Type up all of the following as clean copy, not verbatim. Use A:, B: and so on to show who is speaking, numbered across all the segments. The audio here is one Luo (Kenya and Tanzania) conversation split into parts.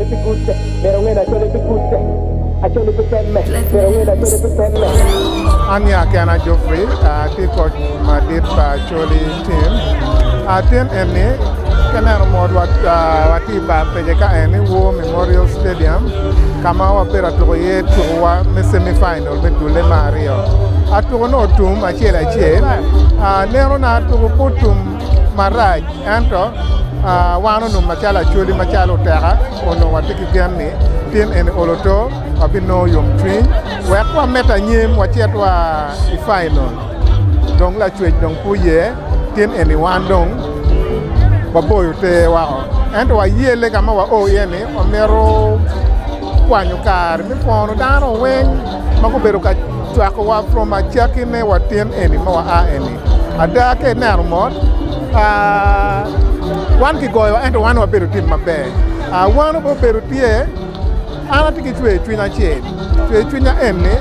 A: Acholi Province, merongena Acholi Province, Acholi Province, merongena Acholi Province.
B: Anya Kana Joffrey, team coach Madrid Acholi team. Team eni kana mod wati ba pejeka eni wo Memorial Stadium kama wapera toye tuwa semi final betule Mario. Atuko no tum achela nero na atuko putum maraj anto wano no machala Acholi machalo terra ono watiki pianni tin en oloto abino yom twin wa meta nyim wachetwa i final donc la chwe donc puye tin en wandong baboyo te wao anto wa yele kama wa o yene omero kwanyo kar mi fono dano wen mako bero ka twako wa from a chakine wa tin eni ma wa a eni adake nermon wan ki goyo ento wan wa bedo tim maber wan bo bedo tie ana tiki chwe chwinya chen chwe chwinya eni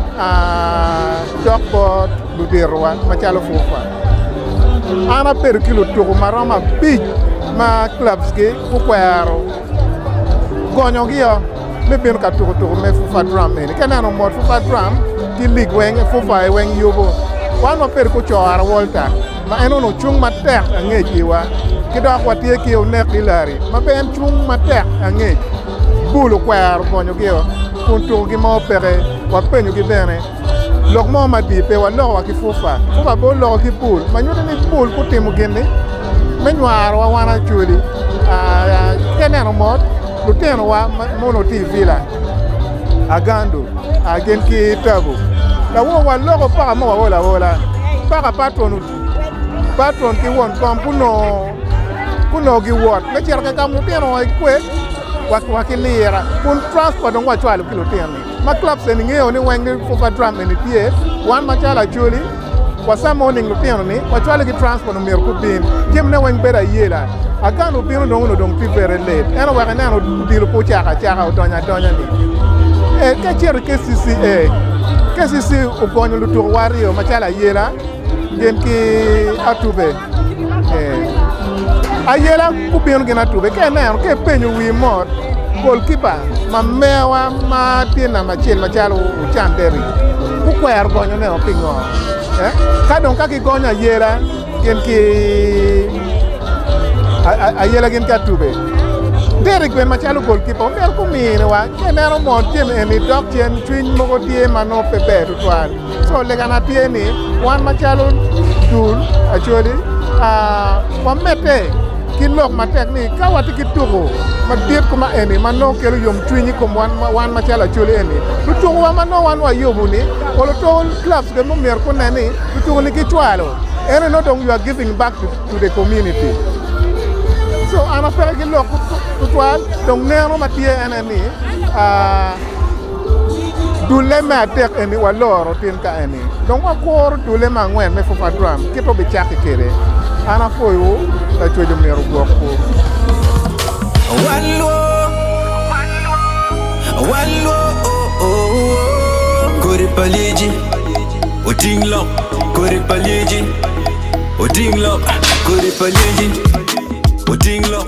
B: dokbot ludirwa machalo fufa ana bedo kilo tuku maroma big ma clubs ki kukwero gonyo giyo me bino ka tuku me fufa drum eni kenano mod fufa drum ki league weng fufa weng yobo wan wa bedo kuchora Walter ma enono chung matek angejiwa kidok watie kio nek dilari ma ben chung matek angej bulu kwar konyo kio kuntu gi mo pere wa penyu gi bene lok mo madipe wa lo wa kifufa fufa bo lo ki pool ma nyuto ni pool kutimu gini menywar wa wana Acholi keneno mod luteno wa mono TV la agando agen ki tabu la wo wa logo para mo wa wola para patron ki won kom kuno gi wot me cherka kamu teno ai kwe wakilira kun transport ngwa chwalu kilo teno ma club sen ngeo ni wengi fufa drum ni tie wan machala Acholi kwa sa morning lo teno ni kwa chwalu ki transport mer ku bin jem ne weng bera yela agano bino no dong ti very late eno wa kana no dilo po chaka otonya ni ke cher ke sisi ugonyo lu tur wario machala yela gen ki atube ayela kupino gena tube ke neno ke penyo wi mod goalkeeper mamewa matina machel machalo uchanderi ku kwer gonyo ne opingo ka don ka ki gonya yela gen ki ayela gen ka tube Derek ben machalo goalkeeper mer ku mine wa ke neno mod tiem eni dok tien twin mogo tie mano pepe tutwal so legana tie ni wan machalo dul Acholi wa mete kilok matek ni ka wati kitugo madiet kuma eni mano kelo yom twinyi kum wan machala Acholi eni tutugo wa mano wan wa yobu ni olo to clubs ke mo mer kunani tutugo ni kichwalo ene no dong you are giving back to the community so ana pere kilok tutwal dong nero matie eneni dule matek eni wa loro tin ka eni dong wa kor dule mangwen me fufa drum kito be chaki kere ana foyo ta chojo mero goko
C: wallo kore paliji otinglo kore paliji otinglo kore paliji otinglo